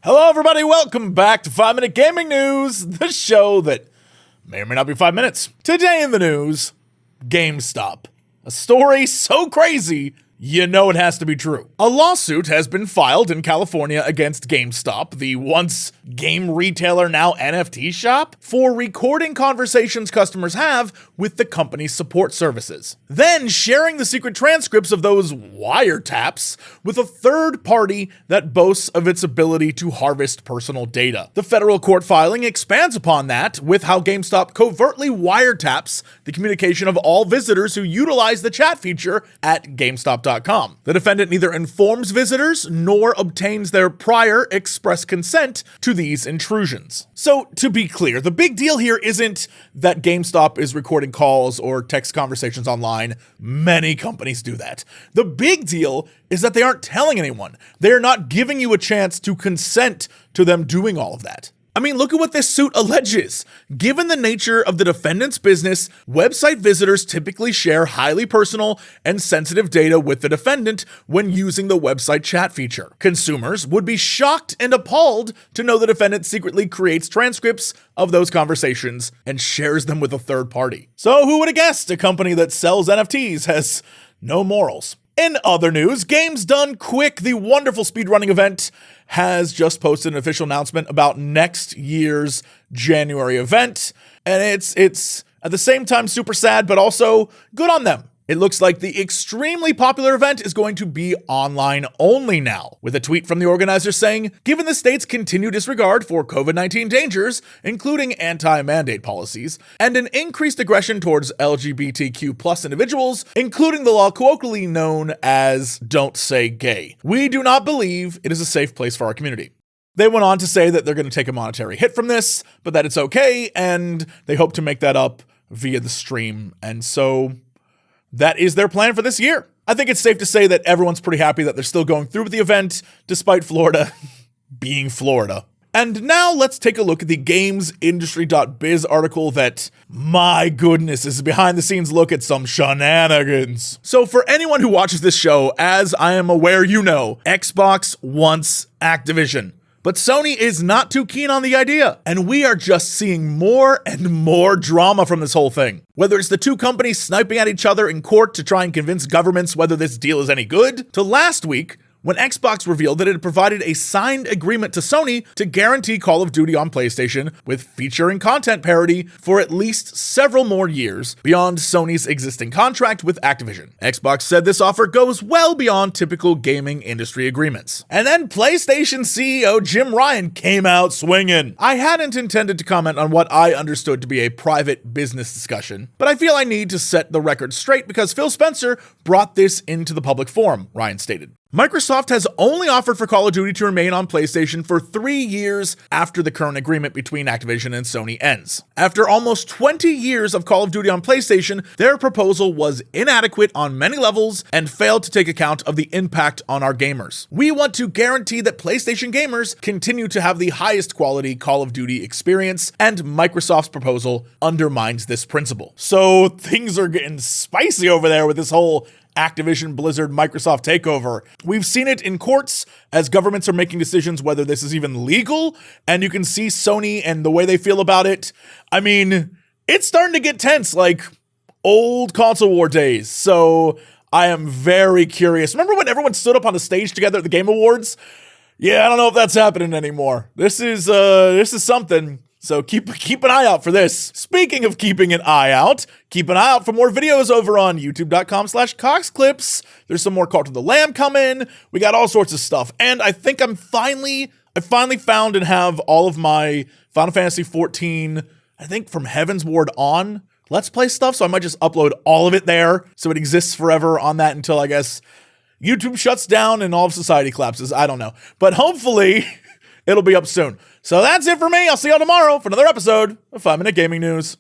Hello, everybody. Welcome back to 5 Minute Gaming News, the show that may or may not be 5 minutes. Today in the news, GameStop. A story so crazy, you know it has to be true. A lawsuit has been filed in California against GameStop, the once game retailer, now NFT shop, for recording conversations customers have with the company's support services, then sharing the secret transcripts of those wiretaps with a third party that boasts of its ability to harvest personal data. The federal court filing expands upon that with how GameStop covertly wiretaps the communication of all visitors who utilize the chat feature at GameStop.com. The defendant neither informs visitors nor obtains their prior express consent to these intrusions. So, to be clear, the big deal here isn't that GameStop is recording calls or text conversations online. Many companies do that. The big deal is that they aren't telling anyone. They're not giving you a chance to consent to them doing all of that. I mean, look at what this suit alleges. Given the nature of the defendant's business, website visitors typically share highly personal and sensitive data with the defendant when using the website chat feature. Consumers would be shocked and appalled to know the defendant secretly creates transcripts of those conversations and shares them with a third party. So who would have guessed a company that sells NFTs has no morals? In other news, Games Done Quick, the wonderful speedrunning event, has just posted an official announcement about next year's January event. And it's at the same time super sad, but also good on them. It looks like the extremely popular event is going to be online only now, with a tweet from the organizers saying, given the state's continued disregard for COVID-19 dangers, including anti-mandate policies, and an increased aggression towards LGBTQ plus individuals, including the law colloquially known as Don't Say Gay, we do not believe it is a safe place for our community. They went on to say that they're going to take a monetary hit from this, but that it's okay, and they hope to make that up via the stream. And so that is their plan for this year. I think it's safe to say that everyone's pretty happy that they're still going through with the event, despite Florida being Florida. And now let's take a look at the GamesIndustry.biz article that, my goodness, is a behind-the-scenes look at some shenanigans. So for anyone who watches this show, as I am aware you know, Xbox wants Activision. But Sony is not too keen on the idea, and we are just seeing more and more drama from this whole thing. Whether it's the two companies sniping at each other in court to try and convince governments whether this deal is any good, to last week, when Xbox revealed that it had provided a signed agreement to Sony to guarantee Call of Duty on PlayStation with feature and content parity for at least several more years beyond Sony's existing contract with Activision. Xbox said this offer goes well beyond typical gaming industry agreements. And then PlayStation CEO Jim Ryan came out swinging. I hadn't intended to comment on what I understood to be a private business discussion, but I feel I need to set the record straight because Phil Spencer brought this into the public forum, Ryan stated. Microsoft has only offered for Call of Duty to remain on PlayStation for 3 years after the current agreement between Activision and Sony ends. After almost 20 years of Call of Duty on PlayStation, their proposal was inadequate on many levels and failed to take account of the impact on our gamers. We want to guarantee that PlayStation gamers continue to have the highest quality Call of Duty experience, and Microsoft's proposal undermines this principle. So things are getting spicy over there with this whole Activision, Blizzard, Microsoft takeover. We've seen it in courts as governments are making decisions whether this is even legal, and you can see Sony and the way they feel about it. I mean, it's starting to get tense like old console war days. So I am very curious. Remember when everyone stood up on the stage together at the Game Awards? Yeah, I don't know if that's happening anymore. This is something. So keep an eye out for this. Speaking of keeping an eye out, keep an eye out for more videos over on youtube.com/CoxClips. There's some more Cult of the Lamb coming. We got all sorts of stuff. And I think I finally found and have all of my Final Fantasy XIV, I think from Heaven's Ward on, Let's Play stuff. So I might just upload all of it there so it exists forever on that until I guess YouTube shuts down and all of society collapses. I don't know. But hopefully it'll be up soon. So that's it for me. I'll see y'all tomorrow for another episode of 5 Minute Gaming News.